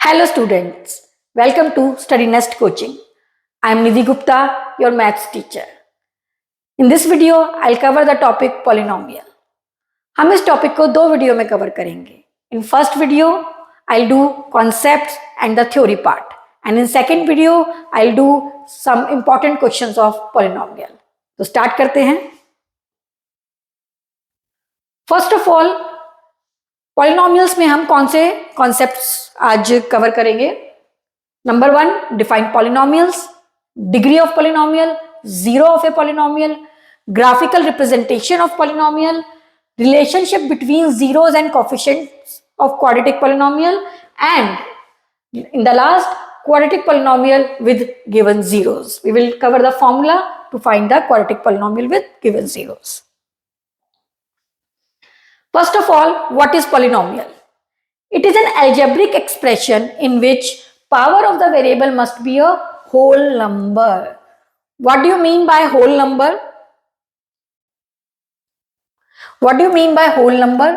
Hello students, welcome to Study Nest Coaching. I am Nidhi Gupta, your maths teacher. In this video, I'll cover the topic polynomial. हम इस topic को दो video में cover करेंगे. In first video, I'll do concepts and the theory part. And in second video, I'll do some important questions of polynomial. तो start करते हैं. First of all, polynomials में हम कौन से कॉन्सेप्ट्स आज कवर करेंगे. Number 1, define polynomials, degree of polynomial, zero of a polynomial, graphical representation of polynomial, relationship between zeros and coefficients of quadratic polynomial, and in the last quadratic polynomial with given zeros. We will cover the formula to find the quadratic polynomial with given zeros. First of all, what is polynomial? It is an algebraic expression in which power of the variable must be a whole number. What do you mean by whole number? What do you mean by whole number?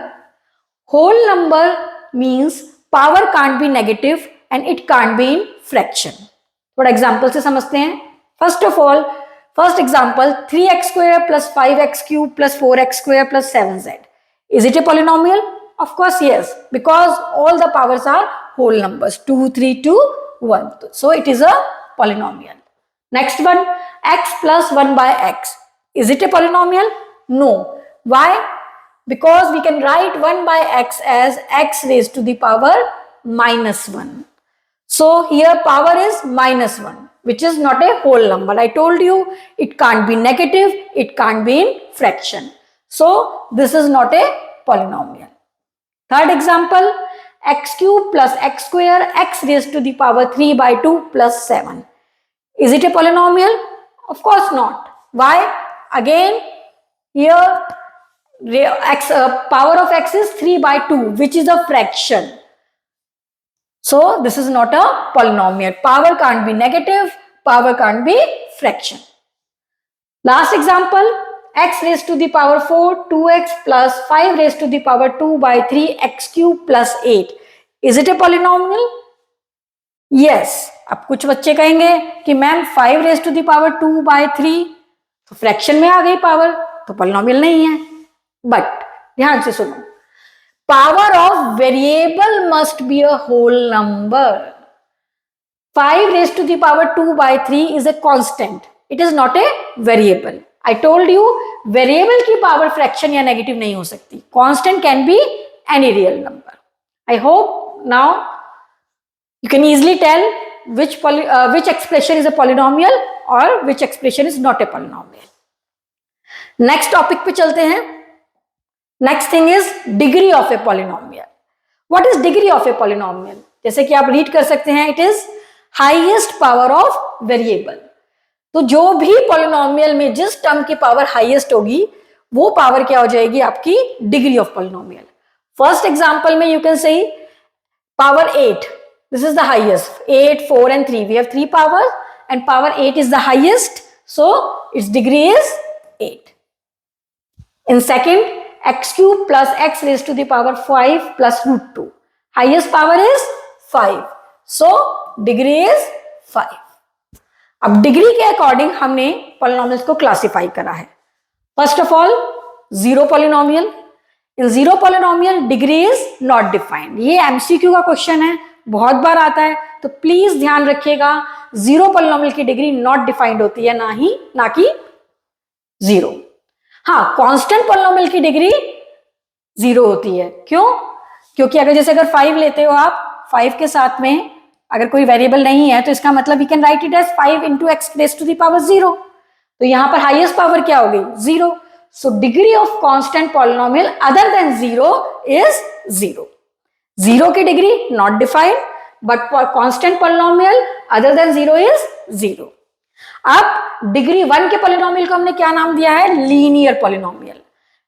Whole number means power can't be negative and it can't be in fraction. थोड़ा example से समझते हैं. First of all, first example, 3x square plus 5x cube plus 4x square plus 7z. Is it a polynomial? Of course, yes, because all the powers are whole numbers, 2, 3, 2, 1. So it is a polynomial. Next one, x plus 1 by x. Is it a polynomial? No. Why? Because we can write 1 by x as x raised to the power minus 1. So here power is minus 1, which is not a whole number. I told you it can't be negative, it can't be in fraction. So this is not a polynomial. Third example, x cube plus x square, x raised to the power 3 by 2 plus 7. Is it a polynomial? Of course not. Why? Again, here power of x is 3 by 2, which is a fraction. So this is not a polynomial. Power can't be negative, power can't be fraction. Last example, x raised to the power 4, 2x plus 5 raised to the power 2 by 3 x cube plus 8. Is it a polynomial? Yes. अब कुछ बच्चे कहेंगे कि ma'am 5 raised to the power 2 by 3 तो fraction में आ गई power, तो polynomial नहीं है. बट ध्यान से सुनो, power of variable must be a whole number. 5 raised to the power 2 by 3 is a constant. It is not a variable. I told you variable की power fraction या negative नहीं हो सकती. Constant can be any real number. I hope now you can easily tell which expression is a polynomial or which expression is not a polynomial. Next topic पे चलते हैं. Next thing is degree of a polynomial. What is degree of a polynomial? जैसे कि आप read कर सकते हैं, it is highest power of variable. तो जो भी पॉलिनोमियल में जिस टर्म की पावर हाईएस्ट होगी वो पावर क्या हो जाएगी आपकी degree of polynomial. First example में you can say power 8, this is the highest. 8, 4 and 3, we have 3 powers and power 8 is the highest, so its degree is 8. In second, x cube plus x raised to the power 5 plus root 2, highest power is 5, so degree is 5. अब degree के according हमने polynomials को classify करा है. First of all, zero polynomial. In zero polynomial degree is not defined. ये MCQ का question है, बहुत बार आता है, तो प्लीज ध्यान रखिएगा, जीरो पॉलिनोमियल की डिग्री नॉट डिफाइंड होती है, ना कि जीरो. हाँ, कांस्टेंट पॉलिनोमियल की डिग्री जीरो होती है. क्यों? क्योंकि अगर 5 लेते हो आप, 5 के साथ में अगर कोई वेरिएबल नहीं है तो इसका मतलब we can write it as 5 into x raised to the power 0. तो यहां पर हाईएस्ट पावर क्या हो गई? 0. So degree of constant polynomial other than 0 is 0. 0 की degree not defined, but constant polynomial other than 0 is 0. अब डिग्री 1 के polynomial को हमने क्या नाम दिया है? Linear polynomial.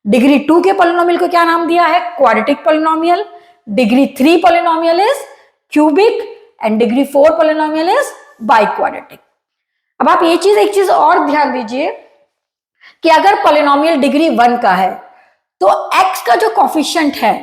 डिग्री 2 के पॉलिनोमियल को क्या नाम दिया है? Quadratic polynomial. Degree 3 polynomial is cubic and degree 4 polynomial is biquadratic. अब आप एक चीज और ध्यान दीजिए कि अगर पॉलिनोमियल डिग्री 1 का है तो x का जो कोफिशिएंट है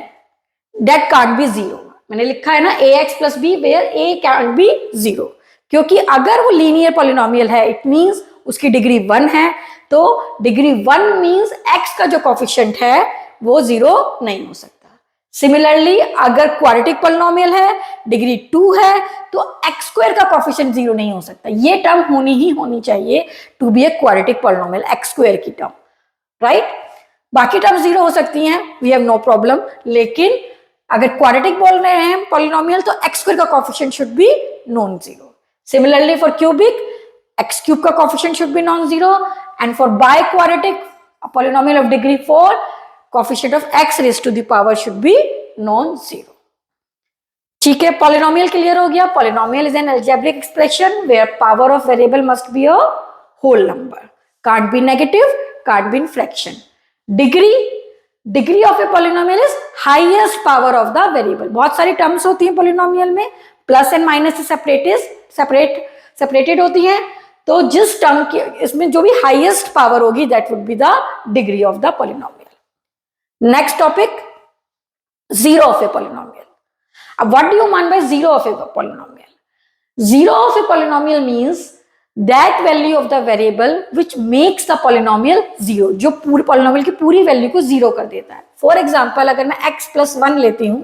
दैट कांट बी 0. मैंने लिखा है ना ax plus b where a can be 0, क्योंकि अगर वो लीनियर पॉलिनोमियल है इट मींस उसकी डिग्री 1 है, तो डिग्री 1 मींस x का जो कोफिशिएंट है वो 0 नहीं हो सकता। सिमिलरली अगर क्वाड्रेटिक पॉलिनोमियल है, डिग्री 2 है, तो एक्स स्क्वायर का कोफिशिएंट 0 नहीं हो सकता। ये टर्म होनी ही होनी चाहिए to be a quadratic polynomial, x square की टर्म, राइट। बाकी टर्म 0 हो सकती हैं, वी हैव नो प्रॉब्लम, लेकिन अगर क्वाड्रेटिक बोल रहे हैं पॉलिनोमियल तो एक्स स्क्वायर का coefficient should be non zero. Similarly for cubic, x cube का coefficient should be non zero, and for biquadratic polynomial of degree 4, coefficient of x raise to the power should be non zero. ठीक है, polynomial clear हो गया। Polynomial is an algebraic expression where power of variable must be a whole number, can't be negative, can't be in fraction. Degree of a polynomial is highest power of the variable. बहुत सारी terms होती हैं polynomial में, plus and minus से separated होती हैं, तो जिस टर्म की इसमें जो भी हाईएस्ट पावर होगी that would be the degree of the polynomial. Next topic, zero of a polynomial. What do you mean by zero of a polynomial? Zero of a polynomial means that value of the variable which makes the polynomial zero, जो पूरी polynomial की पूरी value को zero कर देता है। For example अगर मैं x प्लस 1 लेती हूं,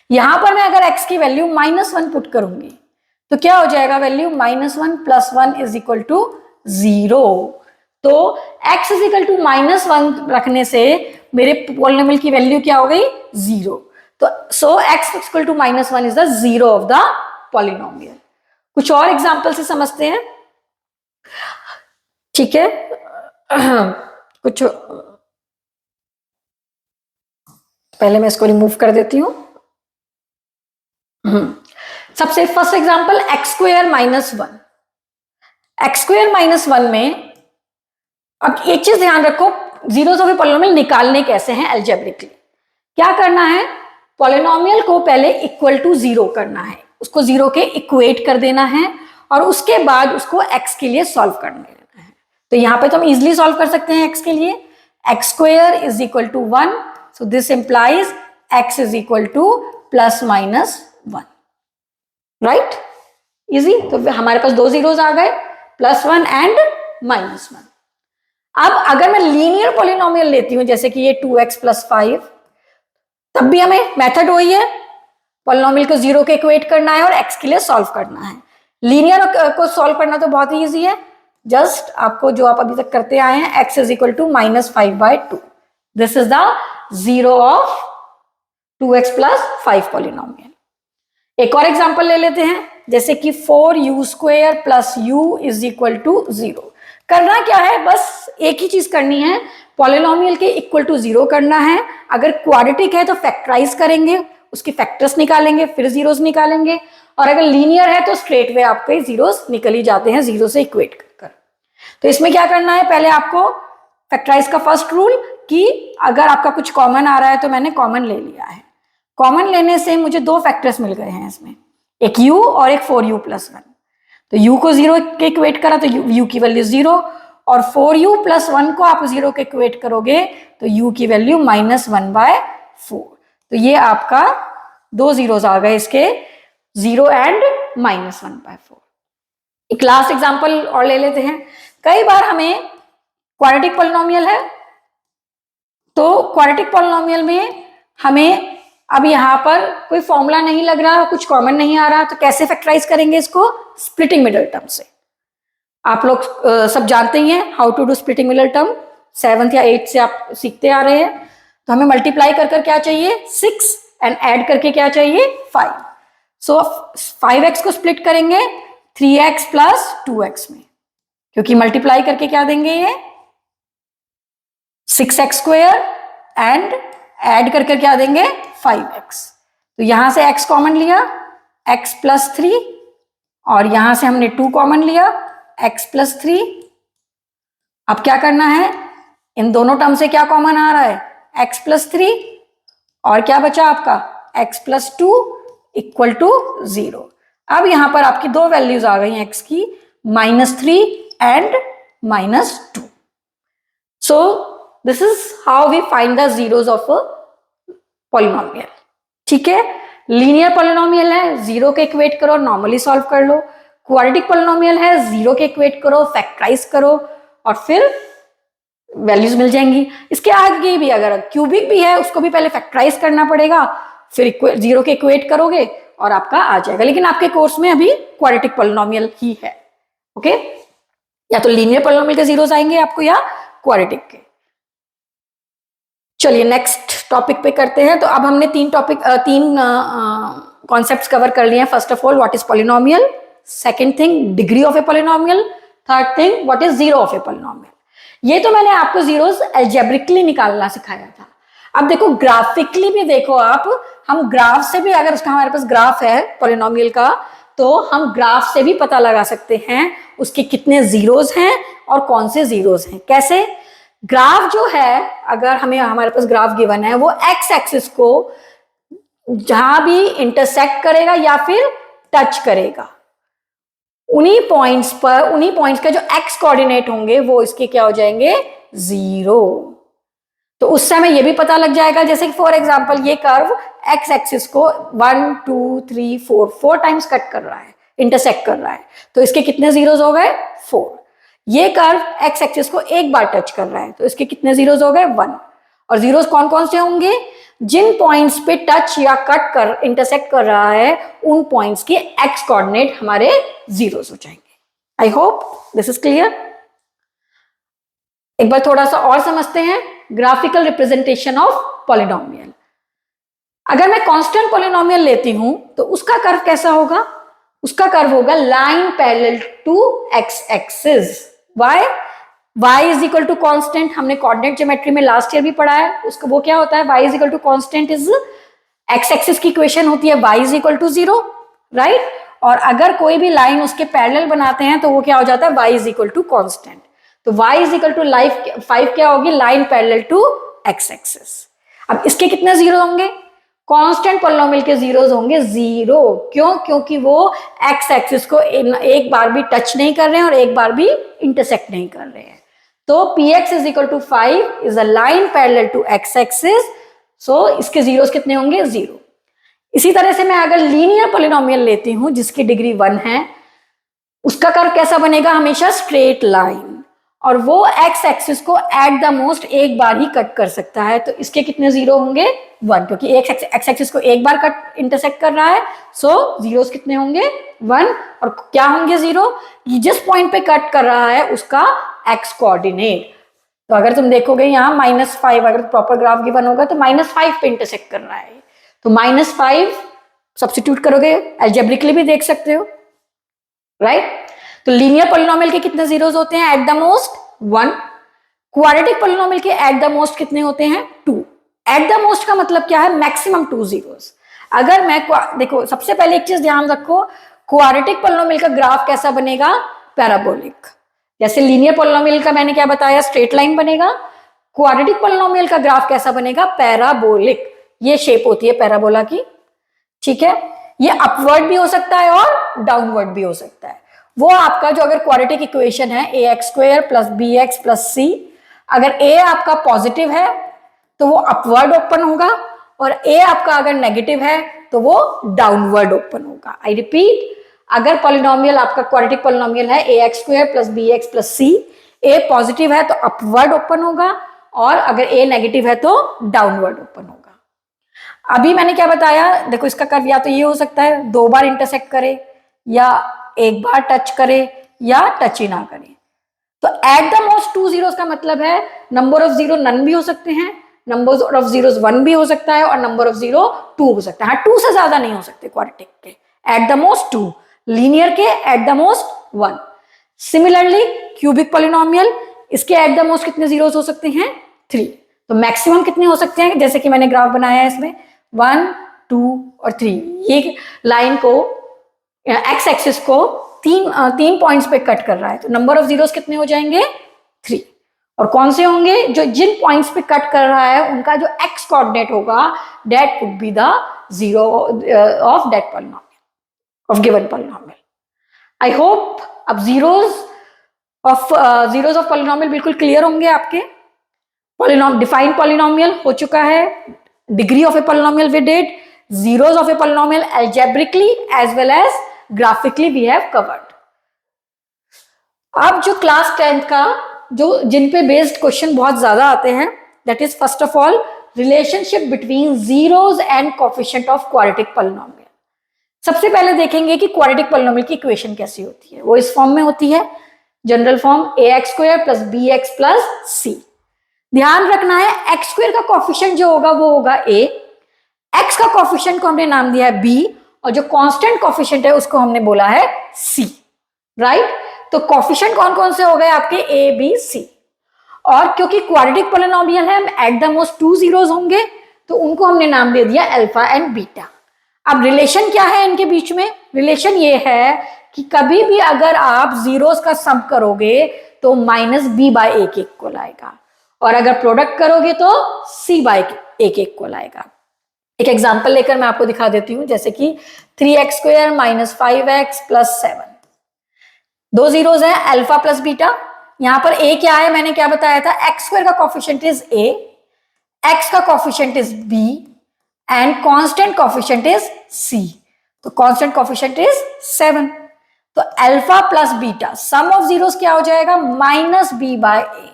यहां पर मैं अगर x की वैल्यू -1 पुट करूंगी तो क्या हो जाएगा, value -1 plus 1 is equal to 0। तो x इज इक्वल टू -1 रखने से मेरे पॉलिनोमियल की वैल्यू क्या हो गई, 0। तो so x equal to -1 is the zero of the polynomial. कुछ और एग्जांपल से समझते हैं, ठीक है। कुछ पहले मैं इसको रिमूव कर देती हूं। सबसे first example x square -1। x square -1 में अब एक चीज ध्यान रखो, जीरोस ऑफ ए पॉलिनोमियल निकालने कैसे हैं अलजेब्रिकली। क्या करना है, पॉलिनोमियल को पहले इक्वल टू 0 करना है, उसको 0 के इक्वेट कर देना है और उसके बाद उसको x के लिए सॉल्व करना है। तो यहां पे तो हम इजिली सॉल्व कर सकते हैं x के लिए। x square is equal to 1, so this implies x is equal to +-1, right, easy. तो हमारे पास दो जीरोस आ गए, +1 एंड -1। अब अगर मैं लीनियर पॉलिनोमियल लेती हूं जैसे कि ये 2x + 5, तब भी हमें मेथड वही है, पॉलिनोमियल को 0 के इक्वेट करना है और x के लिए सॉल्व करना है। लीनियर को सॉल्व करना तो बहुत ही ईजी है, जस्ट आपको जो आप अभी तक करते आए हैं, x is equal to -5/2, this is the zero of 2x + 5 polynomial. एक और एग्जांपल ले लेते हैं, जैसे कि 4u² + u is equal to 0। करना क्या है, बस एक ही चीज करनी है, पॉलिनोमियल के इक्वल टू 0 करना है। अगर क्वाड्रेटिक है तो फैक्टराइज करेंगे, उसकी फैक्टर्स निकालेंगे, फिर जीरोस निकालेंगे, और अगर लीनियर है तो स्ट्रेट वे आपके जीरोस निकल ही जाते हैं 0 से इक्वेट कर। तो इसमें क्या करना है, पहले आपको फैक्टराइज का फर्स्ट रूल कि अगर आपका कुछ कॉमन आ रहा है तो मैंने कॉमन ले लिया है। कॉमन लेने से मुझे दो फैक्टर्स मिल गए हैं इसमें, एक u और एक 4u + 1। तो u को 0 के इक्वेट करा तो u की वैल्यू 0, और 4u + 1 को आप 0 के इक्वेट करोगे तो u की वैल्यू -1/4। तो ये आपका दो जीरोस आ गए इसके, 0 एंड -1/4। एक लास्ट एग्जांपल और ले लेते हैं। कई बार हमें क्वाड्रेटिक पॉलिनोमियल है, तो क्वाड्रेटिक पॉलिनोमियल में हमें अब यहाँ पर कोई फॉर्मूला नहीं लग रहा, कुछ कॉमन नहीं आ रहा, तो कैसे फैक्टराइज करेंगे इसको, स्प्लिटिंग मिडल टर्म से। आप लोग सब जानते ही हैं how to do splitting middle term, 7th या 8th से आप सीखते आ रहे हैं। तो हमें मल्टीप्लाई कर क्या चाहिए, 6, एंड ऐड करके क्या चाहिए, 5। सो 5x को स्प्लिट करेंगे 3x + 2x में, क्योंकि मल्टीप्लाई करके क्या देंगे ये 6x² एंड ऐड करके क्या देंगे 5x। तो यहां से x कॉमन लिया, x + 3, और यहां से हमने 2 कॉमन लिया, x + 3। अब क्या करना है, इन दोनों टर्म से क्या कॉमन आ रहा है, x + 3, और क्या बचा आपका x + 2 = 0। अब यहां पर आपकी दो वैल्यूज आ गई x की, -3 and -2। So this is how we find the zeros of a polynomial. ठीक है, लीनियर पॉलिनोमियल है, जीरो के इक्वेट करो, नॉर्मली सॉल्व कर लो। क्वाड्रेटिक पॉलिनोमियल है, जीरो के इक्वेट करो, फैक्टराइज करो और फिर वैल्यूज मिल जाएंगी। इसके आगे भी अगर क्यूबिक भी है उसको भी पहले फैक्टराइज करना पड़ेगा, फिर जीरो के इक्वेट करोगे और आपका आ जाएगा। लेकिन आपके कोर्स में अभी क्वाड्रेटिक पॉलिनोमियल ही है। ओके, या तो लीनियर पॉलिनोमियल के जीरोस आएंगे आपको या क्वाड्रेटिक के। चलिए नेक्स्ट टॉपिक पे करते हैं। तो अब हमने तीन कॉन्सेप्ट्स कवर कर लिए हैं। First of all what is polynomial, second thing degree of a polynomial, third thing what is zero of a polynomial. ये तो मैंने आपको जीरोस अलजेब्रिकली निकालना सिखाया था। अब देखो ग्राफिकली भी देखो आप, हम ग्राफ से भी, अगर उसका हमारे पास ग्राफ है पॉलिनोमियल का, तो हम ग्राफ से भी पता लगा सकते हैं उसके कितने जीरोस हैं और कौन से जीरोस हैं। कैसे? ग्राफ जो है, अगर हमें हमारे पास ग्राफ गिवन है, वो एक्स एक्सिस को जहां भी इंटरसेक्ट करेगा या फिर टच करेगा, उन्हीं पॉइंट्स पर, उन्हीं पॉइंट्स के जो एक्स कोऑर्डिनेट होंगे वो इसके क्या हो जाएंगे, जीरो। तो उस समय ये भी पता लग जाएगा, जैसे कि फॉर एग्जांपल ये कर्व एक्स एक्सिस को 1 2 3 4 टाइम्स कट कर रहा है, इंटरसेक्ट कर रहा है, तो इसके कितने जीरोस हो गए, 4। ये कर्व एक्स एक्सिस को एक बार टच कर रहा है, तो इसके कितने जीरोस हो गए, 1। और जीरोस कौन कौन से होंगे, जिन पॉइंट्स पे टच या कट कर इंटरसेक्ट कर रहा है उन पॉइंट्स के एक्स कोऑर्डिनेट हमारे जीरोस हो जाएंगे। I hope this is clear. एक बार थोड़ा सा और समझते हैं ग्राफिकल रिप्रेजेंटेशन ऑफ पॉलिनोमियल। अगर मैं कांस्टेंट पॉलिनोमियल लेती हूं तो उसका कर्व कैसा होगा, उसका कर्व होगा line parallel to x axis. Y, y is equal to constant, हमने कोऑर्डिनेट ज्योमेट्री में लास्ट ईयर भी पढ़ा है उसको। वो क्या होता है, y is equal to constant is x axis की इक्वेशन होती है y is equal to 0, right. और अगर कोई भी लाइन उसके पैरेलल बनाते हैं तो वो क्या हो जाता है, y is equal to constant. तो y इज इक्वल टू 5 क्या होगी, line parallel to x axis. अब इसके कितने जीरो होंगे, कांस्टेंट पॉलिनोमियल के जीरोस होंगे 0। क्यों? क्योंकि वो एक्स एक्सिस को एक बार भी टच नहीं कर रहे हैं और एक बार भी इंटरसेक्ट नहीं कर रहे हैं। तो px is equal to 5 is a line parallel to x axis, so इसके जीरोस कितने होंगे, 0। इसी तरह से मैं अगर लीनियर पॉलिनोमियल लेती हूं जिसकी डिग्री 1 है, उसका कर्व कैसा बनेगा, हमेशा स्ट्रेट लाइन, और वो एक्स एक्सिस को एट द मोस्ट एक बार ही कट कर सकता है। तो इसके कितने जीरो होंगे, 1, क्योंकि एक्स एक्सिस को एक बार कट इंटरसेक्ट कर रहा है, सो जीरोस कितने होंगे, 1। और क्या होंगे जीरो, जिस पॉइंट पे कट कर रहा है उसका एक्स कोऑर्डिनेट। तो अगर तुम देखोगे यहाँ -5, अगर प्रॉपर ग्राफ गिवन होगा तो -5 पे इंटरसेक्ट कर रहा है, तो -5 सब्स्टिट्यूट करोगे, अलजेब्रिकली भी देख सकते हो, राइट। तो लीनियर पॉलिनोमियल के कितने जीरोस होते हैं, at the most 1। Quadratic polynomial के एट द मोस्ट कितने होते हैं, 2। एट द मोस्ट का मतलब क्या है, मैक्सिमम 2 जीरोस। अगर मैं देखो, सबसे पहले एक चीज ध्यान रखो, क्वाड्रेटिक पॉलिनोमियल का ग्राफ कैसा बनेगा, पैराबोलिक। जैसे लीनियर पॉलिनोमियल का मैंने क्या बताया, स्ट्रेट लाइन बनेगा। क्वाड्रेटिक पॉलिनोमियल का ग्राफ कैसा बनेगा, पैराबोलिक। ये शेप होती है पैराबोला की, ठीक है। ये अपवर्ड भी हो सकता है और डाउनवर्ड भी हो सकता है। वो आपका जो अगर क्वाड्रेटिक इक्वेशन है ax² + bx + c, अगर a आपका पॉजिटिव है तो वो अपवर्ड ओपन होगा, और a आपका अगर नेगेटिव है तो वो डाउनवर्ड ओपन होगा। आई रिपीट, अगर पॉलिनोमियल आपका क्वाड्रेटिक पॉलिनोमियल है ax² + bx + c, a positive है तो अपवर्ड ओपन होगा, और अगर a नेगेटिव है तो डाउनवर्ड ओपन होगा। अभी मैंने क्या बताया, देखो इसका कर्व या तो ये हो सकता है 2 बार इंटरसेक्ट करे, या एक बार टच करे, या टच ही ना करे। तो एट द मोस्ट 2 जीरोस का मतलब है नंबर ऑफ जीरो नन भी हो सकते हैं, नंबर ऑफ जीरोस 1 भी हो सकता है, और नंबर ऑफ जीरो 2 हो सकता है। हाँ, 2 से ज्यादा नहीं हो सकते क्वाड्रेटिक के, एट द मोस्ट 2, लीनियर के at the most 1। Similarly cubic polynomial, इसके एट द मोस्ट कितने जीरोस हो सकते हैं, 3। तो मैक्सिमम कितने हो सकते हैं, जैसे कि मैंने ग्राफ बनाया है इसमें 1 2 और 3। ये लाइन को, एक्स एक्सिस को तीन पॉइंट्स पे कट कर रहा है, तो नंबर ऑफ जीरोस कितने हो जाएंगे, 3। और कौन से होंगे, जो जिन पॉइंट्स पे कट कर रहा है उनका जो एक्स कोऑर्डिनेट होगा, that would be the zero of that polynomial, of given polynomial. I hope अब जीरोस ऑफ पॉलिनोमियल बिल्कुल क्लियर होंगे आपके। डिफाइन पॉलिनोमियल हो चुका है, degree of a polynomial we did, zeros of a polynomial algebraically as well as graphically we have covered. अब जो class 10th का जो जिन पे बेस्ड क्वेश्चन बहुत ज्यादा आते हैं, that is first of all relationship between zeros and coefficient of quadratic polynomial. सबसे पहले देखेंगे कि क्वाड्रेटिक पॉलिनोमियल की इक्वेशन कैसी होती है। वो इस फॉर्म में होती है, general form ax² plus bx plus c। ध्यान रखना है एक्स स्क्वायर का कोफिशिएंट जो होगा वो होगा a, x का कोफिशिएंट को हमने नाम दिया है b, और जो कांस्टेंट कोफिशिएंट है उसको हमने बोला है c, राइट। तो कोफिशिएंट कौन कौन से हो गए आपके a b c, और क्योंकि क्वाड्रेटिक पॉलिनोमियल है एट द मोस्ट 2 जीरोस होंगे तो उनको हमने नाम दे दिया अल्फा एंड बीटा। अब रिलेशन क्या है इनके बीच में? रिलेशन ये है कि कभी भी अगर आप जीरोस का सम करोगे तो माइनस b बाय a के इक्वल आएगा, और अगर प्रोडक्ट करोगे तो c बाय a के इक्वल आएगा। एक एग्जांपल लेकर मैं आपको दिखा देती हूं, जैसे कि 3x² माइनस 5x प्लस 7, दो जीरोस है अल्फा प्लस बीटा। यहां पर a क्या है, मैंने क्या बताया था, x² का कोफिशिएंट इज a, x का coefficient is b and constant coefficient is c। तो कांस्टेंट कोफिशिएंट इज 7। तो alpha plus beta sum of zeros क्या हो जाएगा, minus b by a।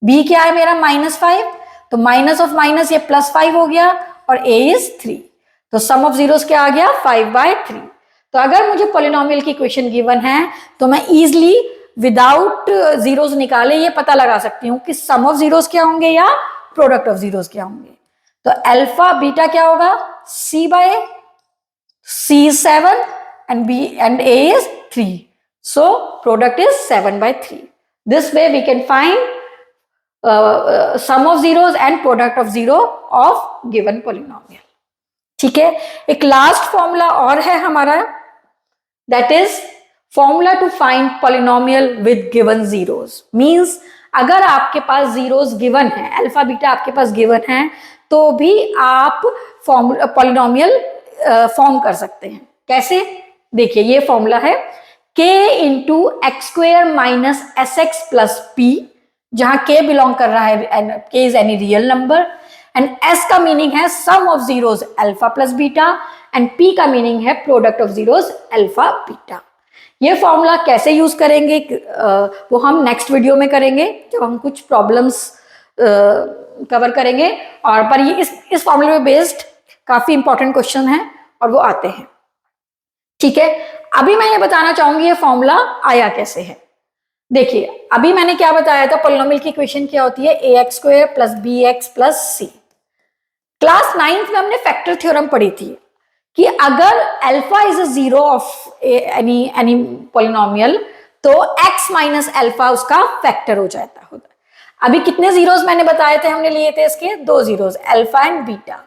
b क्या है मेरा -5, तो माइनस ऑफ माइनस ये +5 हो गया, और a इज 3। तो सम ऑफ जीरोस क्या आ गया, 5/3। तो अगर मुझे पॉलिनोमियल की इक्वेशन गिवन है तो मैं इजीली विदाउट जीरोस निकाले ये पता लगा सकती हूं कि सम ऑफ जीरोस क्या होंगे या प्रोडक्ट ऑफ जीरोस क्या होंगे। तो अल्फा बीटा क्या होगा, c bye c 7 and b and a is 3, so product is 7/3. This way we can find sum of zeros and product of zero of given polynomial. ठीक है, एक last formula और है हमारा, that is formula to find polynomial with given zeros. Means अगर आपके पास zeros given है, अल्फा बीटा आपके पास गिवन है, तो भी आप पॉलिनोमियल फॉर्म कर सकते हैं। कैसे, देखिए ये फॉर्मूला है k into x² minus sx plus p, जहां k बिलोंग कर रहा है, k is any real number, and s का मीनिंग है sum of zeros alpha plus beta, and p का मीनिंग है product of zeros alpha beta. ये formula कैसे यूज करेंगे वो हम नेक्स्ट वीडियो में करेंगे, जब हम कुछ प्रॉब्लम्स कवर करेंगे, और पर ये इस फॉर्मूले पे बेस्ड काफी इंपॉर्टेंट क्वेश्चन है और वो आते हैं। ठीक है, अभी मैं ये बताना चाहूंगी ये फॉर्मूला आया कैसे है। देखिए अभी मैंने क्या बताया था, पॉलिनोमियल की इक्वेशन क्या होती है, ax² plus bx plus c। Class 9th में हमने फैक्टर थ्योरम पढ़ी थी कि अगर alpha is a zero of any polynomial तो x माइनस अल्फा उसका फैक्टर हो जाता होता। अभी कितने जीरोस मैंने बताए थे, हमने लिए थे इसके 2 जीरोस, अल्फा एंड बीटा।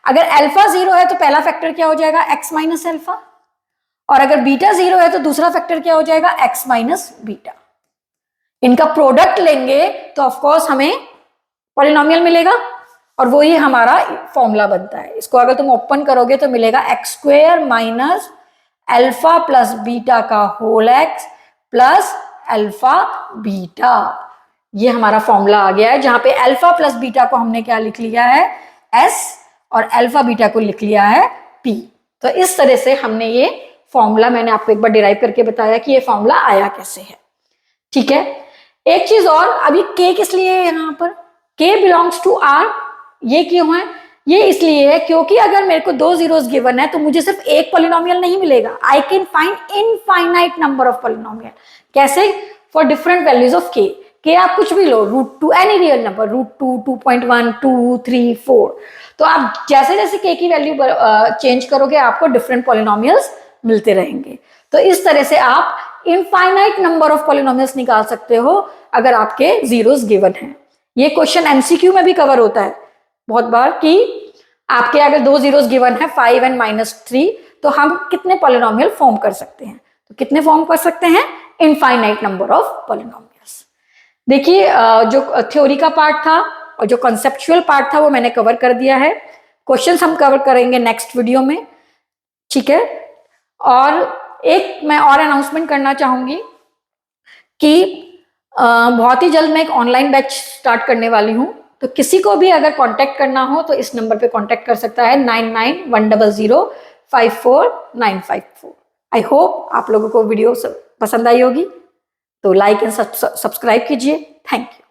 अगर अल्फा 0 है तो पहला फैक्टर क्या हो जाएगा, x माइनस अल्फा, और अगर बीटा 0 है तो दूसरा फैक्टर क्या हो जाएगा, x माइनस बीटा। इनका प्रोडक्ट लेंगे तो ऑफकोर्स हमें पॉलिनोमियल मिलेगा, और वही हमारा फॉर्मूला बनता है। इसको अगर तुम ओपन करोगे तो मिलेगा x² minus alpha plus beta का whole x plus alpha beta. ये हमारा फॉर्मूला आ गया है, जहां पे अल्फा प्लस बीटा को हमने क्या लिख लिया है, s, और अल्फा बीटा को लिख लिया है p। तो इस तरह से हमने ये फॉर्मूला, मैंने आपको एक बार डिराइव करके बताया कि ये फॉर्मूला आया कैसे है। ठीक है, एक चीज और, अभी k किस लिए है यहाँ पर, k बिलोंग्स टू r। ये क्यों है, ये इसलिए है क्योंकि अगर मेरे को 2 जीरोस गिवन है तो मुझे सिर्फ एक पॉलिनोमियल नहीं मिलेगा, I can find infinite number of polynomial. कैसे, for different values of k आप कुछ भी लो, √2 एनी रियल नंबर, √2, 2.1, 2, 3, 4। तो आप जैसे जैसे k की वैल्यू चेंज करोगे आपको डिफरेंट पॉलिनोमियल्स मिलते रहेंगे। तो इस तरह से आप इनफाइनाइट नंबर ऑफ पॉलिनोमियल्स निकाल सकते हो अगर आपके जीरोस गिवन हैं। ये क्वेश्चन एमसीक्यू में भी कवर होता है बहुत बार कि आपके अगर 2 जीरोस गिवन है 5 एंड -3, तो हम कितने पॉलिनोमियल फॉर्म कर सकते हैं। तो कितने फॉर्म कर सकते हैं, इनफाइनाइट नंबर ऑफ पॉलिनोमियल्स। देखिए जो थ्योरी का पार्ट था और जो कॉन्सेप्चुअल पार्ट था वो मैंने कवर कर दिया है। क्वेश्चंस हम कवर करेंगे नेक्स्ट वीडियो में। ठीक है, और एक मैं और अनाउंसमेंट करना चाहूंगी कि बहुत ही जल्द मैं एक ऑनलाइन बैच स्टार्ट करने वाली हूँ तो किसी को भी अगर कांटेक्ट करना हो तो इस नंबर पे कांटेक्ट कर सकता है 9910054954। आई होप आप लोगों को वीडियो पसंद आई होगी, तो लाइक एंड सब्सक्राइब कीजिए। Thank you.